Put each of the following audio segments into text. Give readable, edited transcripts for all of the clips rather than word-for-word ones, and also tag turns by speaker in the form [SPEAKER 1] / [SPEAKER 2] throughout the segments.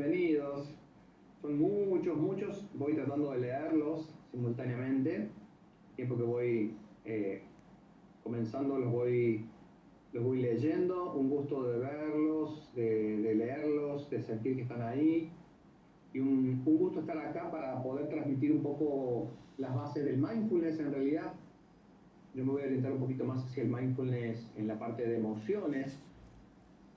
[SPEAKER 1] bienvenidos. Son muchos, muchos. Voy tratando de leerlos simultáneamente. Tiempo que voy comenzando, los voy leyendo. Un gusto de verlos, de leerlos, de sentir que están ahí. Y un gusto estar acá para poder transmitir un poco las bases del mindfulness en realidad. Yo me voy a orientar un poquito más hacia el mindfulness en la parte de emociones,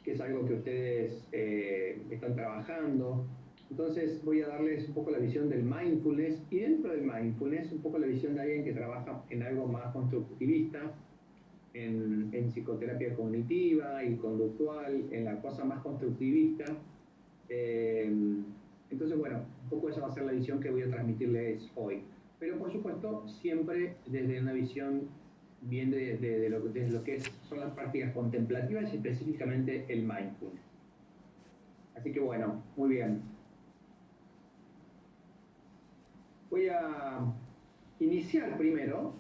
[SPEAKER 1] que es algo que ustedes están trabajando. Entonces voy a darles un poco la visión del mindfulness y dentro del mindfulness un poco la visión de alguien que trabaja en algo más constructivista, en psicoterapia cognitiva y conductual, en la cosa más constructivista. Entonces, bueno, un poco esa va a ser la visión que voy a transmitirles hoy. Pero por supuesto, siempre desde una visión bien de lo que son las prácticas contemplativas y específicamente el mindfulness. Así que bueno, muy bien. Voy a iniciar primero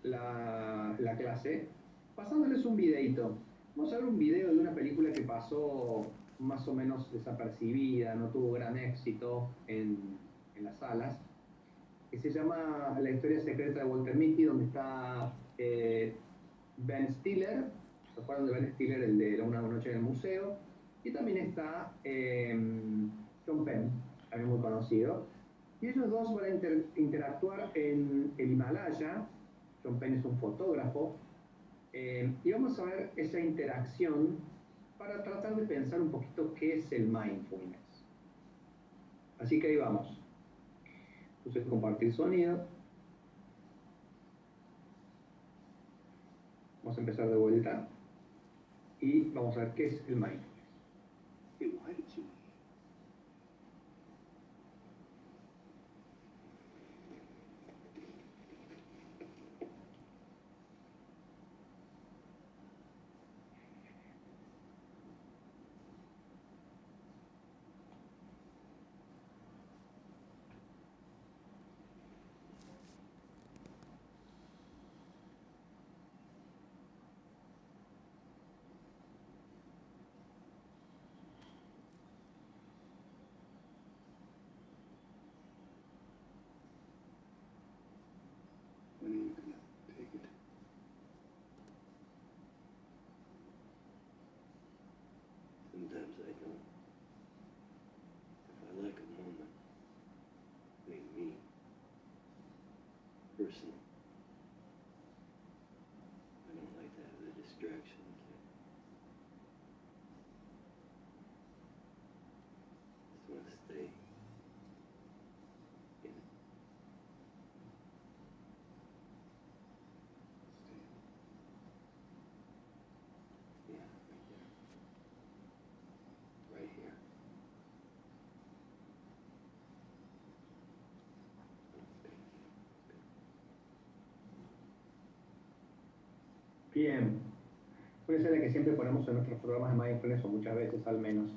[SPEAKER 1] la clase pasándoles un videito. Vamos a ver un video de una película que pasó más o menos desapercibida, no tuvo gran éxito en las salas, que se llama La historia secreta de Walter Mitty, donde está Ben Stiller. ¿Se acuerdan de Ben Stiller, el de Una noche en el museo? Y también está Sean Penn, también muy conocido. Y ellos dos van a interactuar en el Himalaya. Sean Penn es un fotógrafo. Y vamos a ver esa interacción para tratar de pensar un poquito qué es el mindfulness. Así que ahí vamos. Puse compartir sonido. Vamos a empezar de vuelta. Y vamos a ver qué es el mindfulness.
[SPEAKER 2] Sometimes I don't. If I like a moment, I mean me, personally, I don't like to have the distractions. I just want to stay in it. Yeah, right there. Right here.
[SPEAKER 1] Bien. Puede ser la que siempre ponemos en nuestros programas de mindfulness, o muchas veces al menos.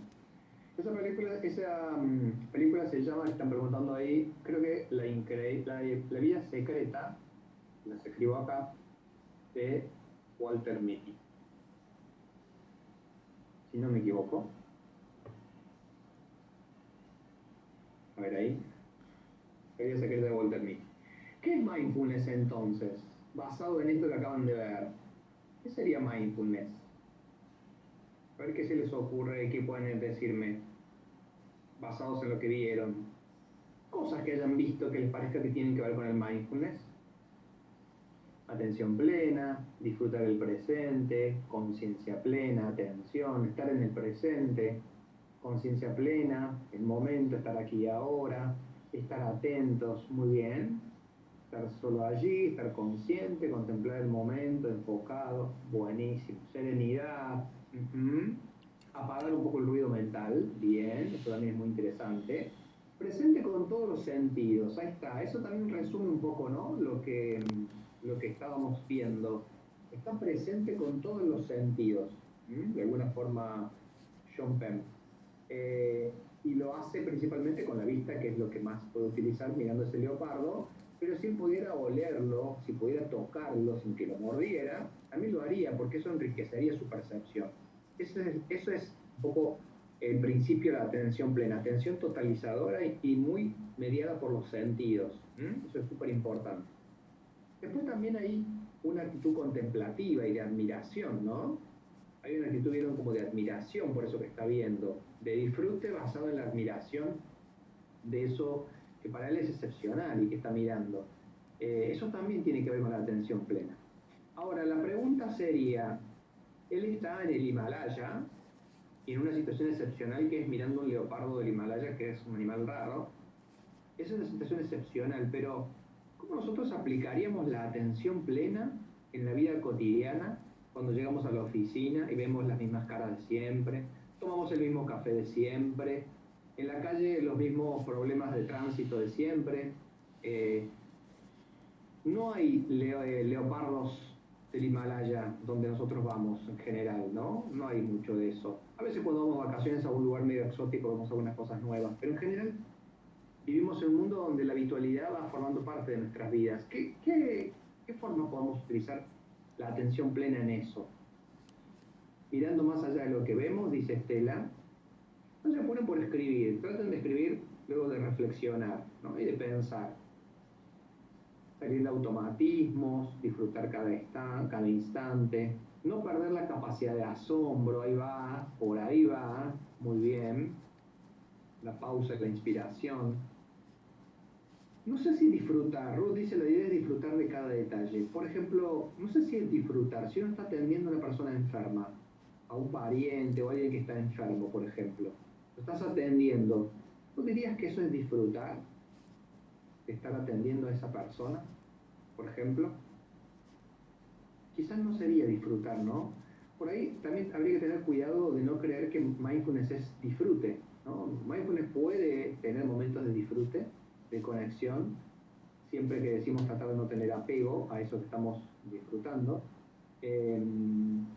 [SPEAKER 1] Esa película se llama, están preguntando ahí, creo que La vida secreta, las escribo acá, de Walter Mitty. Si no me equivoco. A ver ahí. La vida secreta de Walter Mitty. ¿Qué es mindfulness entonces? Basado en esto que acaban de ver. ¿Qué sería mindfulness? A ver qué se les ocurre, qué pueden decirme, basados en lo que vieron. Cosas que hayan visto que les parezca que tienen que ver con el mindfulness. Atención plena, disfrutar el presente, conciencia plena, atención, estar en el presente, conciencia plena, el momento, estar aquí y ahora, estar atentos, muy bien. Estar solo allí, estar consciente, contemplar el momento, enfocado, buenísimo. Serenidad, apagar un poco el ruido mental, bien, eso también es muy interesante. Presente con todos los sentidos, ahí está. Eso también resume un poco, ¿no? Lo que estábamos viendo. Está presente con todos los sentidos, de alguna forma, Sean Penn. Y lo hace principalmente con la vista, que es lo que más puede utilizar mirando ese leopardo. Pero si él pudiera olerlo, si pudiera tocarlo sin que lo mordiera, también lo haría, porque eso enriquecería su percepción. Eso es un poco en principio la atención plena, atención totalizadora y muy mediada por los sentidos. Eso es súper importante. Después también hay una actitud contemplativa y de admiración, ¿no? Hay una actitud, vieron, como de admiración por eso que está viendo, de disfrute basado en la admiración de eso que para él es excepcional y que está mirando. Eso también tiene que ver con la atención plena. Ahora, la pregunta sería, él está en el Himalaya, y en una situación excepcional que es mirando un leopardo del Himalaya, que es un animal raro. Es una situación excepcional, pero ¿cómo nosotros aplicaríamos la atención plena en la vida cotidiana cuando llegamos a la oficina y vemos las mismas caras de siempre, tomamos el mismo café de siempre, en la calle los mismos problemas de tránsito de siempre? No hay leopardos del Himalaya donde nosotros vamos en general, ¿no? No hay mucho de eso. A veces cuando vamos de vacaciones a un lugar medio exótico vemos algunas cosas nuevas, pero en general vivimos en un mundo donde la habitualidad va formando parte de nuestras vidas. ¿Qué forma podemos utilizar la atención plena en eso? Mirando más allá de lo que vemos, dice Estela, no se ponen por escribir, traten de escribir luego de reflexionar, ¿no? Y de pensar. Salir de automatismos, disfrutar cada instante, no perder la capacidad de asombro, ahí va, por ahí va, muy bien, la pausa y la inspiración. No sé si disfrutar, Ruth dice la idea es disfrutar de cada detalle. Por ejemplo, no sé si es disfrutar, si uno está atendiendo a una persona enferma, a un pariente o a alguien que está enfermo, por ejemplo, lo estás atendiendo, ¿tú dirías que eso es disfrutar? ¿Estar atendiendo a esa persona, por ejemplo? Quizás no sería disfrutar, ¿no? Por ahí también habría que tener cuidado de no creer que mindfulness es disfrute, ¿no? Mindfulness puede tener momentos de disfrute, de conexión, siempre que decimos tratar de no tener apego a eso que estamos disfrutando,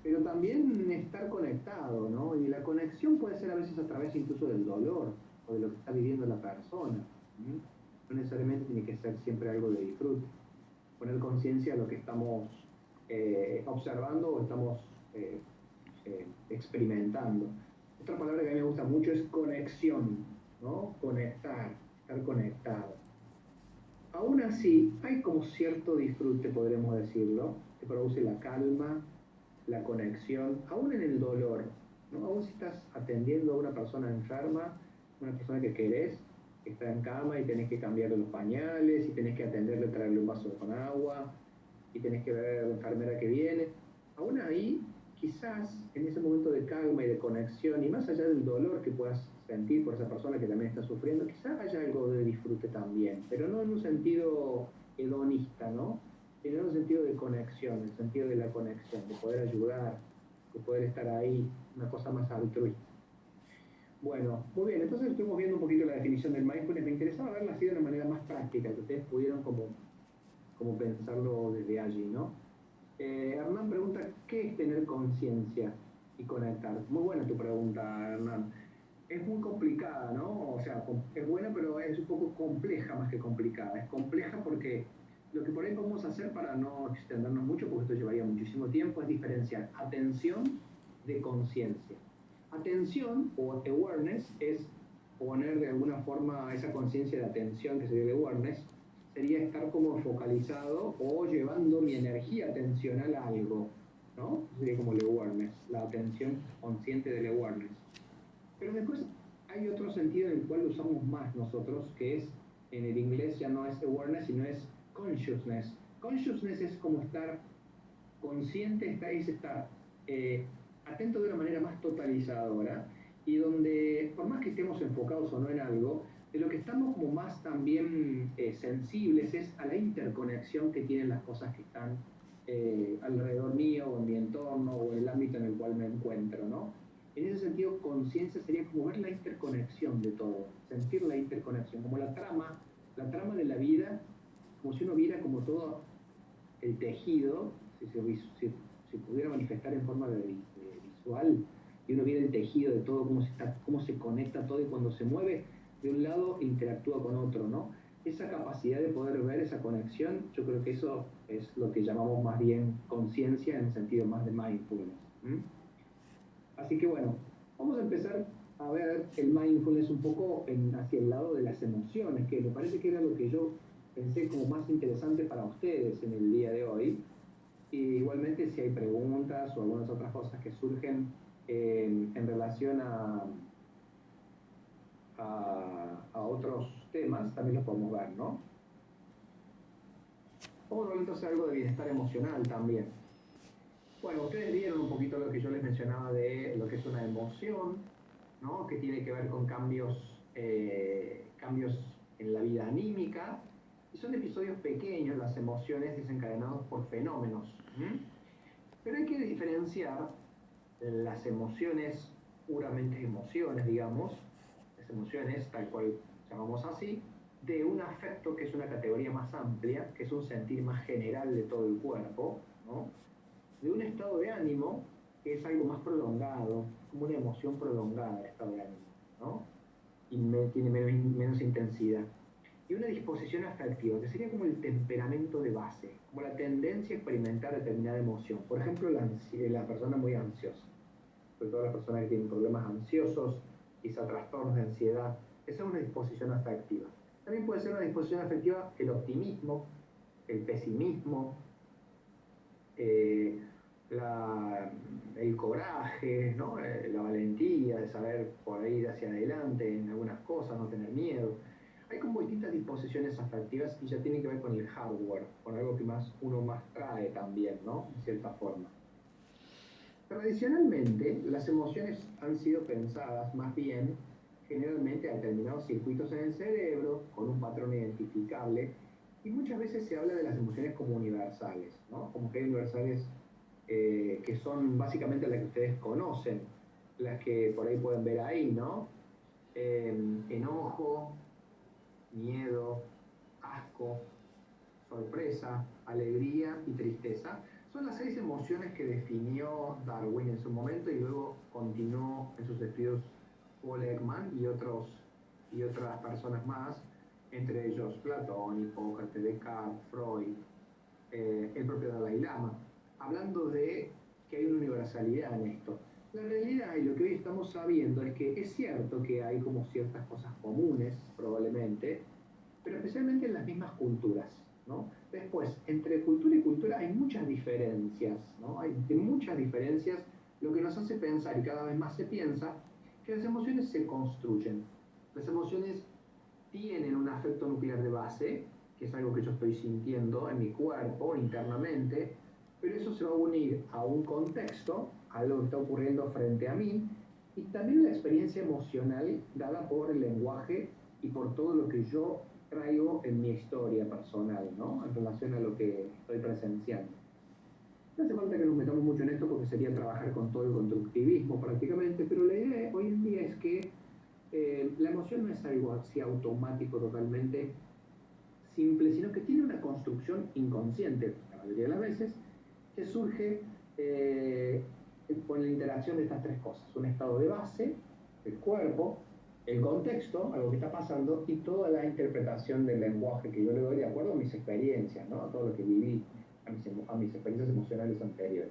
[SPEAKER 1] pero también estar conectado, ¿no? Y la conexión puede ser a veces a través incluso del dolor o de lo que está viviendo la persona. No necesariamente tiene que ser siempre algo de disfrute. Poner conciencia a lo que estamos observando o estamos experimentando. Otra palabra que a mí me gusta mucho es conexión, ¿no? Conectar, estar conectado. Aún así, hay como cierto disfrute, podremos decirlo, que produce la calma, la conexión, aún en el dolor, ¿no? Aún si estás atendiendo a una persona enferma, una persona que querés, que está en cama y tenés que cambiarle los pañales, y tenés que atenderle, traerle un vaso con agua, y tenés que ver a la enfermera que viene. Aún ahí, quizás en ese momento de calma y de conexión, y más allá del dolor que puedas sentir por esa persona que también está sufriendo, quizás haya algo de disfrute también, pero no en un sentido hedonista, ¿no? Sino en un sentido de conexión, en el sentido de la conexión, de poder ayudar, de poder estar ahí, una cosa más altruista. Bueno, muy bien, entonces estuvimos viendo un poquito la definición del mindfulness. Me interesaba verla así de una manera más práctica, que ustedes pudieran como pensarlo desde allí, ¿no? Hernán pregunta, ¿qué es tener conciencia y conectar? Muy buena tu pregunta, Hernán. Es muy complicada, ¿no? O sea, es buena, pero es un poco compleja más que complicada. Es compleja porque lo que por ahí podemos hacer para no extendernos mucho, porque esto llevaría muchísimo tiempo, es diferenciar atención de conciencia. Atención o awareness es poner de alguna forma esa conciencia de atención que sería el awareness, sería estar como focalizado o llevando mi energía atencional a algo, ¿no? Sería como el awareness, la atención consciente del awareness. Pero después hay otro sentido en el cual lo usamos más nosotros, que es, en el inglés ya no es awareness, sino es consciousness. Consciousness es como estar consciente, es estar atento de una manera más totalizadora, y donde, por más que estemos enfocados o no en algo, de lo que estamos como más también sensibles es a la interconexión que tienen las cosas que están alrededor mío, o en mi entorno, o en el ámbito en el cual me encuentro, ¿no? En ese sentido, conciencia sería como ver la interconexión de todo, sentir la interconexión, como la trama de la vida, como si uno viera como todo el tejido, si pudiera manifestar en forma de visual, y uno viera el tejido de todo, cómo se conecta todo, y cuando se mueve de un lado interactúa con otro, ¿no? Esa capacidad de poder ver esa conexión, yo creo que eso es lo que llamamos más bien conciencia en el sentido más de mindfulness. Así que bueno, vamos a empezar a ver el mindfulness un poco hacia el lado de las emociones, que me parece que era lo que yo pensé como más interesante para ustedes en el día de hoy. Y igualmente si hay preguntas o algunas otras cosas que surgen en relación a otros temas, también los podemos ver, ¿no? Vamos a hablar entonces algo de bienestar emocional también. Bueno, ustedes vieron un poquito lo que yo les mencionaba de lo que es una emoción, ¿no? Que tiene que ver con cambios en la vida anímica, y son episodios pequeños las emociones desencadenados por fenómenos. Pero hay que diferenciar las emociones, puramente emociones, digamos, las emociones tal cual llamamos así, de un afecto que es una categoría más amplia, que es un sentir más general de todo el cuerpo, ¿no? De un estado de ánimo que es algo más prolongado, como una emoción prolongada el estado de ánimo, ¿no? Y tiene menos intensidad. Y una disposición afectiva, que sería como el temperamento de base, como la tendencia a experimentar determinada emoción. Por ejemplo, la persona muy ansiosa, sobre todo las personas que tienen problemas ansiosos, quizá trastornos de ansiedad, esa es una disposición afectiva. También puede ser una disposición afectiva el optimismo, el pesimismo, eh, el coraje, ¿no? La valentía de saber por ir hacia adelante en algunas cosas, no tener miedo. Hay como distintas disposiciones afectivas y ya tienen que ver con el hardware, con algo que uno más trae también, ¿no? De cierta forma. Tradicionalmente, las emociones han sido pensadas más bien generalmente a determinados circuitos en el cerebro, con un patrón identificable, y muchas veces se habla de las emociones como universales, ¿no? Como que hay universales que son básicamente las que ustedes conocen, las que por ahí pueden ver ahí, ¿no? Enojo, miedo, asco, sorpresa, alegría y tristeza. Son las 6 emociones que definió Darwin en su momento y luego continuó en sus estudios Paul Ekman y otras personas más, entre ellos Platón, Hipócrates, Descartes, Freud, el propio Dalai Lama, hablando de que hay una universalidad en esto. La realidad y lo que hoy estamos sabiendo es que es cierto que hay como ciertas cosas comunes, probablemente, pero especialmente en las mismas culturas, ¿no? Después, entre cultura y cultura hay muchas diferencias, ¿no? Hay muchas diferencias, lo que nos hace pensar, y cada vez más se piensa, que las emociones se construyen. Las emociones tienen un afecto nuclear de base, que es algo que yo estoy sintiendo en mi cuerpo internamente, pero eso se va a unir a un contexto, a algo que está ocurriendo frente a mí, y también la experiencia emocional dada por el lenguaje y por todo lo que yo traigo en mi historia personal, ¿no? En relación a lo que estoy presenciando. No hace falta que nos metamos mucho en esto porque sería trabajar con todo el constructivismo prácticamente, pero la idea hoy en día es que la emoción no es algo así automático, totalmente simple, sino que tiene una construcción inconsciente, la mayoría de las veces, que surge con la interacción de estas tres cosas. Un estado de base, el cuerpo, el contexto, algo que está pasando, y toda la interpretación del lenguaje que yo le doy de acuerdo a mis experiencias, ¿no? A todo lo que viví, a mis experiencias emocionales anteriores.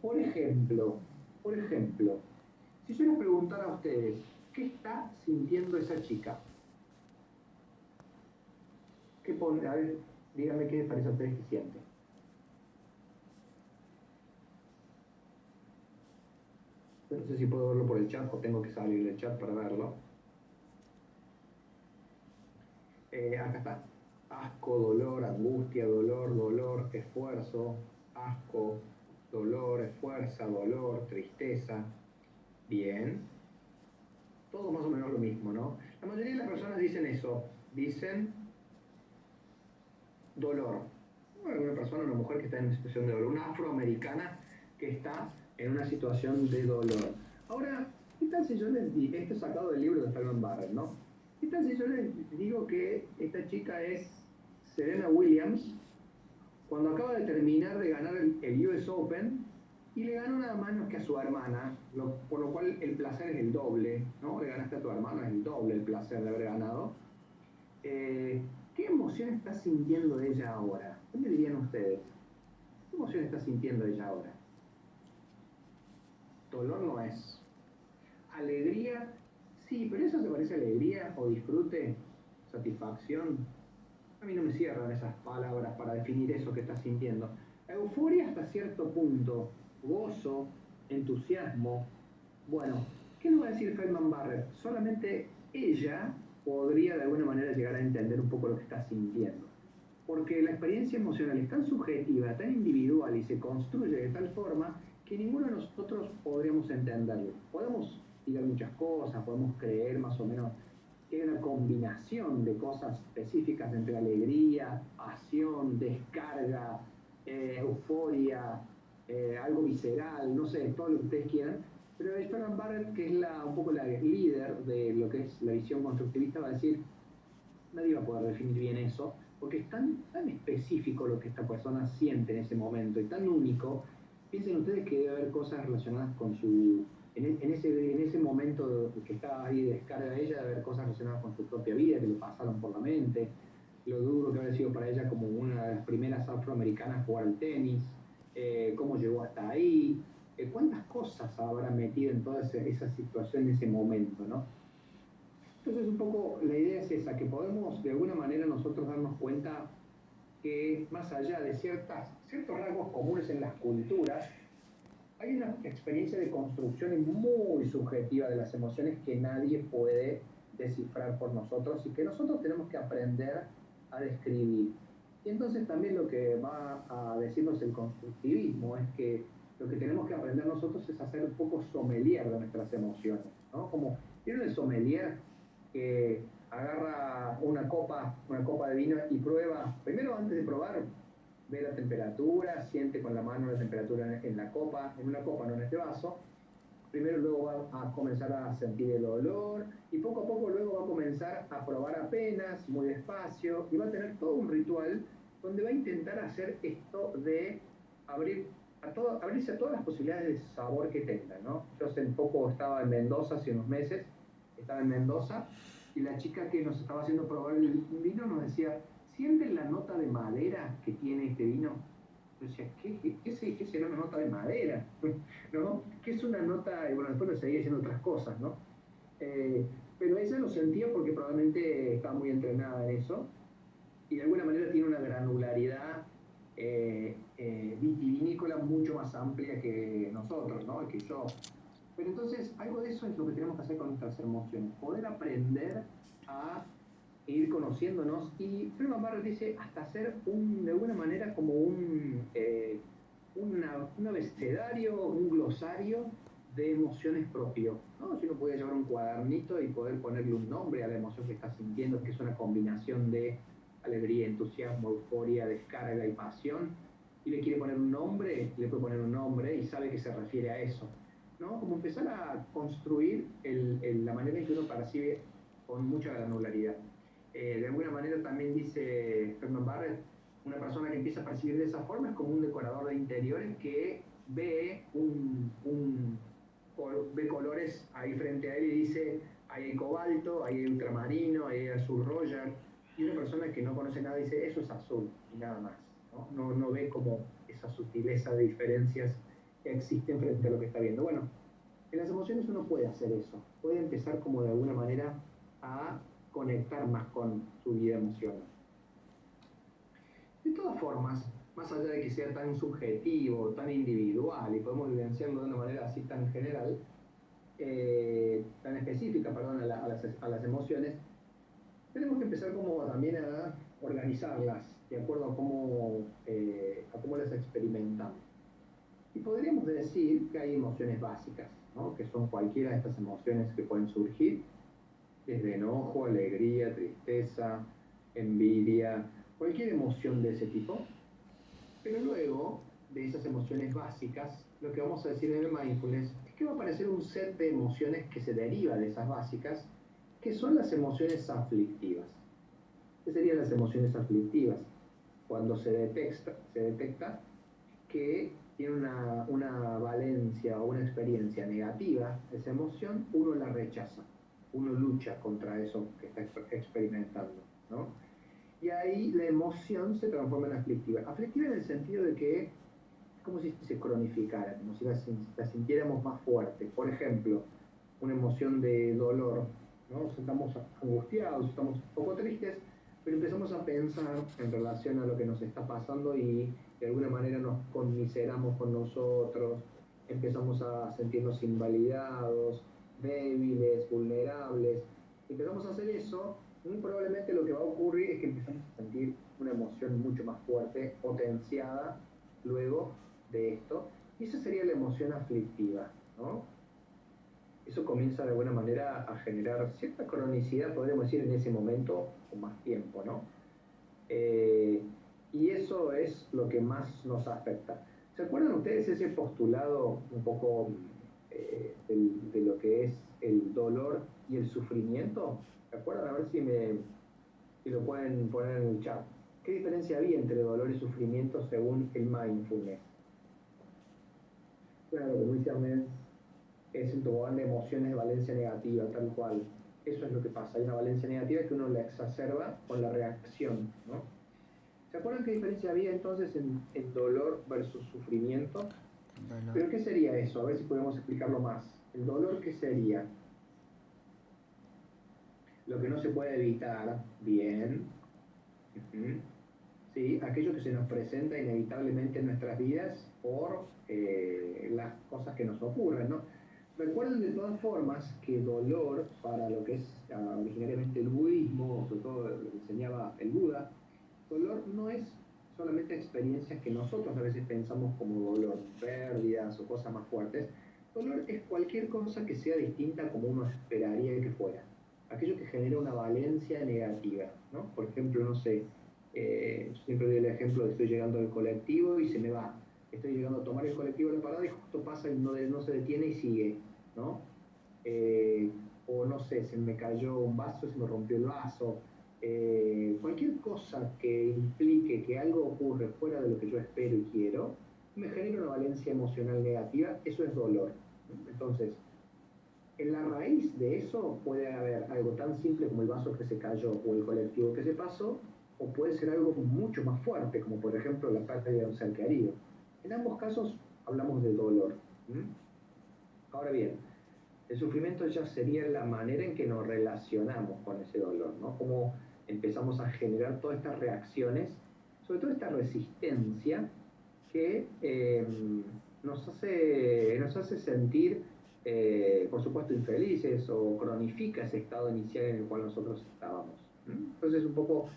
[SPEAKER 1] Por ejemplo, si yo les preguntara a ustedes, ¿qué está sintiendo esa chica? A ver, díganme qué les parece a ustedes que siente. No sé si puedo verlo por el chat o tengo que salir del chat para verlo. Acá está. Asco, dolor, angustia, dolor, esfuerzo, asco, dolor, esfuerzo, dolor, tristeza. Bien. Todo más o menos lo mismo, ¿no? La mayoría de las personas dicen eso. Dicen dolor. Una persona, una mujer que está en una situación de dolor. Una afroamericana que está en una situación de dolor. Ahora, ¿qué tal si yo les digo, esto es sacado del libro de Stephen Barrett, ¿no? ¿Qué tal si yo les digo que esta chica es Serena Williams, cuando acaba de terminar de ganar el US Open y le ganó nada más que a su hermana, por lo cual el placer es el doble, ¿no? Le ganaste a tu hermana, es el doble el placer de haber ganado. ¿Qué emoción está sintiendo ella ahora? ¿Qué me dirían ustedes? ¿Qué emoción está sintiendo ella ahora? Dolor no es. Alegría, sí, pero eso se parece a alegría o disfrute, satisfacción. A mí no me cierran esas palabras para definir eso que estás sintiendo. Euforia hasta cierto punto, gozo, entusiasmo. Bueno, ¿qué nos va a decir Feldman Barrett? Solamente ella podría de alguna manera llegar a entender un poco lo que estás sintiendo. Porque la experiencia emocional es tan subjetiva, tan individual y se construye de tal forma que ninguno de nosotros podríamos entenderlo. Podemos tirar muchas cosas, podemos creer más o menos que hay una combinación de cosas específicas entre alegría, pasión, descarga, euforia, algo visceral, no sé, todo lo que ustedes quieran. Pero Fernand Barrett, que es un poco la líder de lo que es la visión constructivista, va a decir, nadie va a poder definir bien eso, porque es tan específico lo que esta persona siente en ese momento y tan único. Piensen ustedes que debe haber cosas relacionadas con su, en ese momento que estaba ahí de descarga de ella, debe haber cosas relacionadas con su propia vida que le pasaron por la mente, lo duro que había sido para ella como una de las primeras afroamericanas a jugar al tenis, cómo llegó hasta ahí, cuántas cosas habrá metido en toda esa situación en ese momento, ¿no? Entonces, un poco la idea es esa, que podemos de alguna manera nosotros darnos cuenta que más allá de ciertos rasgos comunes en las culturas, hay una experiencia de construcción muy subjetiva de las emociones que nadie puede descifrar por nosotros y que nosotros tenemos que aprender a describir. Y entonces también lo que va a decirnos el constructivismo es que lo que tenemos que aprender nosotros es hacer un poco sommelier de nuestras emociones, ¿no? Como, ¿vieron el sommelier que agarra una copa de vino y prueba, primero antes de probar, ve la temperatura, siente con la mano la temperatura en la copa, en una copa, no en este vaso. Primero luego va a comenzar a sentir el olor y poco a poco luego va a comenzar a probar apenas, muy despacio, y va a tener todo un ritual donde va a intentar hacer esto de abrirse a todas las posibilidades de sabor que tenga, ¿no? Yo hace poco estaba en Mendoza, hace unos meses, estaba en Mendoza, y la chica que nos estaba haciendo probar el vino nos decía, ¿sienten la nota de madera que tiene este vino? Yo decía, ¿qué será una nota de madera? ¿No? ¿Qué es una nota? Y bueno, después nos seguía diciendo otras cosas, ¿no? Pero ella lo sentía porque probablemente estaba muy entrenada en eso y de alguna manera tiene una granularidad vitivinícola mucho más amplia que nosotros, ¿no? Que yo. Pero entonces, algo de eso es lo que tenemos que hacer con nuestras emociones, poder aprender a ir conociéndonos y Freeman Barrett dice hasta hacer de alguna manera como un abecedario, un glosario de emociones propio, ¿no? Si uno puede llevar un cuadernito y poder ponerle un nombre a la emoción que está sintiendo, que es una combinación de alegría, entusiasmo, euforia, descarga y pasión, y le quiere poner un nombre, le puede poner un nombre y sabe que se refiere a eso, ¿no? Como empezar a construir la manera en que uno percibe con mucha granularidad. De alguna manera también dice Herman Barrett, una persona que empieza a percibir de esa forma es como un decorador de interiores que ve colores ahí frente a él y dice, ahí hay cobalto, ahí hay ultramarino, ahí hay azul royal, y una persona que no conoce nada dice, eso es azul, y nada más, ¿no? No ve como esa sutileza de diferencias que existen frente a lo que está viendo. Bueno, en las emociones uno puede hacer eso, puede empezar como de alguna manera a conectar más con su vida emocional. De todas formas, más allá de que sea tan subjetivo, tan individual, y podemos vivenciarlo de una manera así tan general, tan específica, perdón, a las emociones, tenemos que empezar como también a organizarlas de acuerdo a cómo las experimentamos. Y podríamos decir que hay emociones básicas, ¿no? Que son cualquiera de estas emociones que pueden surgir, desde enojo, alegría, tristeza, envidia, cualquier emoción de ese tipo. Pero luego de esas emociones básicas, lo que vamos a decir en el mindfulness es que va a aparecer un set de emociones que se deriva de esas básicas, que son las emociones aflictivas. ¿Qué serían las emociones aflictivas? Cuando se detecta que tiene una valencia o una experiencia negativa, esa emoción, uno la rechaza, uno lucha contra eso que está experimentando, ¿no? Y ahí la emoción se transforma en aflictiva. Aflictiva en el sentido de que es como si se cronificara, como si la sintiéramos más fuerte. Por ejemplo, una emoción de dolor, ¿no? Estamos angustiados, estamos un poco tristes, pero empezamos a pensar en relación a lo que nos está pasando y de alguna manera nos conmiseramos con nosotros, empezamos a sentirnos invalidados, débiles, vulnerables. Empezamos a hacer eso, muy probablemente lo que va a ocurrir es que empezamos a sentir una emoción mucho más fuerte, potenciada luego de esto, y esa sería la emoción aflictiva, ¿no? Eso comienza de alguna manera a generar cierta cronicidad, podríamos decir, en ese momento o más tiempo, ¿no? Eh, y eso es lo que más nos afecta. ¿Se acuerdan ustedes ese postulado un poco de lo que es el dolor y el sufrimiento? ¿Se acuerdan? A ver si lo pueden poner en el chat. ¿Qué diferencia había entre dolor y sufrimiento según el mindfulness? Claro, como dice Ahmed, es un tobogán de emociones de valencia negativa, tal cual. Eso es lo que pasa. Hay una valencia negativa que uno la exacerba con la reacción, ¿no? ¿Se acuerdan qué diferencia había entonces en dolor versus sufrimiento?
[SPEAKER 3] Dolor.
[SPEAKER 1] ¿Pero qué sería eso? A ver si podemos explicarlo más. ¿El dolor qué sería? Lo que no se puede evitar, bien. ¿Sí? Aquello que se nos presenta inevitablemente en nuestras vidas por las cosas que nos ocurren, ¿no? Recuerden de todas formas que dolor, para lo que es originariamente el budismo, sobre todo lo que enseñaba el Buda, dolor no es solamente experiencias que nosotros a veces pensamos como dolor, pérdidas o cosas más fuertes. Dolor es cualquier cosa que sea distinta como uno esperaría que fuera. Aquello que genera una valencia negativa, ¿no? Por ejemplo, no sé, yo siempre doy el ejemplo de estoy llegando al colectivo y se me va. Estoy llegando a tomar el colectivo de la parada y justo pasa y no se detiene y sigue, ¿no? O no sé, se me cayó un vaso, se me rompió el vaso. Cualquier cosa que implique que algo ocurre fuera de lo que yo espero y quiero, me genera una valencia emocional negativa, eso es dolor. Entonces, en la raíz de eso puede haber algo tan simple como el vaso que se cayó o el colectivo que se pasó, o puede ser algo mucho más fuerte, como por ejemplo la pérdida de un ser querido. En ambos casos hablamos de dolor. Ahora bien, el sufrimiento ya sería la manera en que nos relacionamos con ese dolor, ¿no? Cómo empezamos a generar todas estas reacciones, sobre todo esta resistencia que nos hace sentir, por supuesto, infelices o cronifica ese estado inicial en el cual nosotros estábamos. Entonces, un poco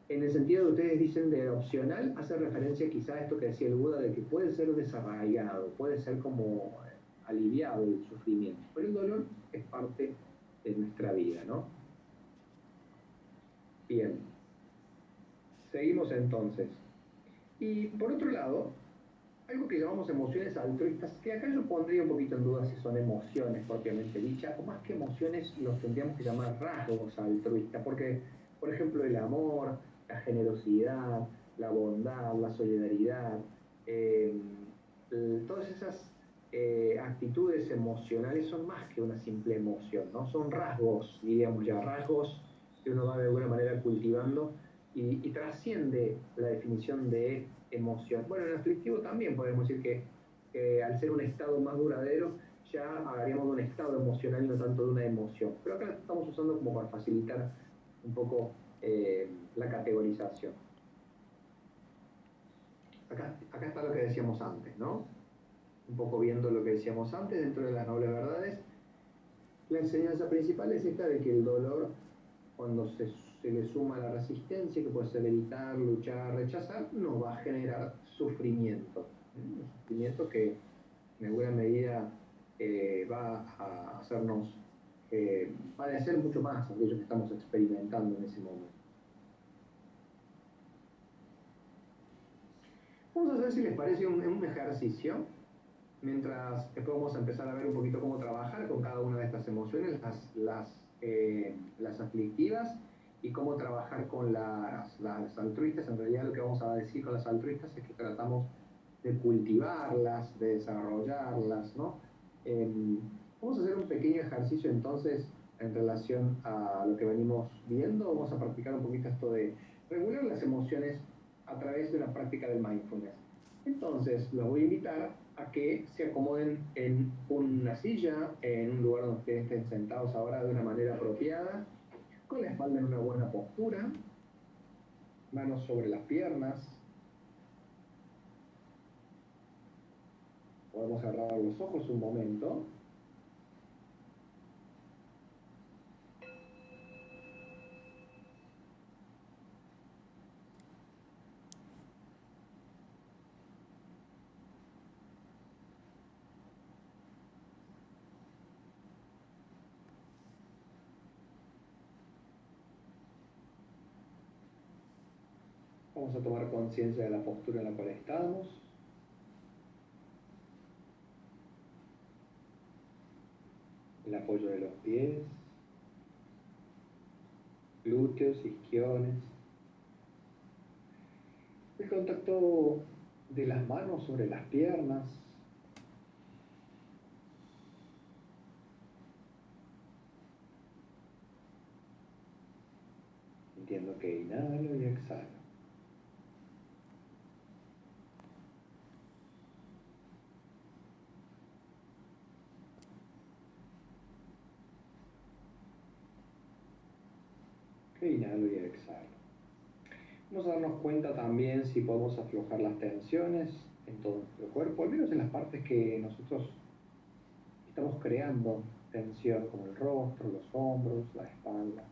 [SPEAKER 1] en el sentido que ustedes dicen de opcional, hace referencia quizá a esto que decía el Buda, de que puede ser desarraigado, puede ser como aliviado el sufrimiento, pero el dolor es parte de nuestra vida, ¿no? Bien, seguimos entonces. Y por otro lado, algo que llamamos emociones altruistas, que acá yo pondría un poquito en duda si son emociones propiamente dichas, o más que emociones los tendríamos que llamar rasgos altruistas, porque, por ejemplo, el amor, la generosidad, la bondad, la solidaridad, eh, todas esas actitudes emocionales son más que una simple emoción, ¿no? Son rasgos, diríamos ya, rasgos que uno va de alguna manera cultivando y trasciende la definición de emoción. Bueno, en el aflictivo también podemos decir que al ser un estado más duradero, ya hablaríamos de un estado emocional y no tanto de una emoción. Pero acá lo estamos usando como para facilitar un poco la categorización. Acá está lo que decíamos antes, ¿no? Un poco viendo lo que decíamos antes dentro de las nobles verdades. La enseñanza principal es esta de que el dolor, cuando se le suma la resistencia, que puede ser evitar, luchar, rechazar, no va a generar sufrimiento. Un sufrimiento que en alguna medida va a hacernos padecer mucho más aquello que estamos experimentando en ese momento. Vamos a hacer, si les parece, un ejercicio, mientras después vamos a empezar a ver un poquito cómo trabajar con cada una de estas emociones, las aflictivas, y cómo trabajar con las altruistas. En realidad lo que vamos a decir con las altruistas es que tratamos de cultivarlas, de desarrollarlas, ¿no? Vamos a hacer un pequeño ejercicio entonces en relación a lo que venimos viendo. Vamos a practicar un poquito esto de regular las emociones a través de una práctica del mindfulness. Entonces, los voy a invitar a que se acomoden en una silla, en un lugar donde ustedes estén sentados ahora de una manera apropiada, con la espalda en una buena postura, manos sobre las piernas. Podemos cerrar los ojos un momento. Vamos a tomar conciencia de la postura en la cual estamos. El apoyo de los pies, glúteos, isquiones. El contacto de las manos sobre las piernas. Entiendo que inhalo y exhalo. Inhalo y exhalo. Vamos a darnos cuenta también si podemos aflojar las tensiones en todo nuestro cuerpo, al menos en las partes que nosotros estamos creando tensión, como el rostro, los hombros, la espalda.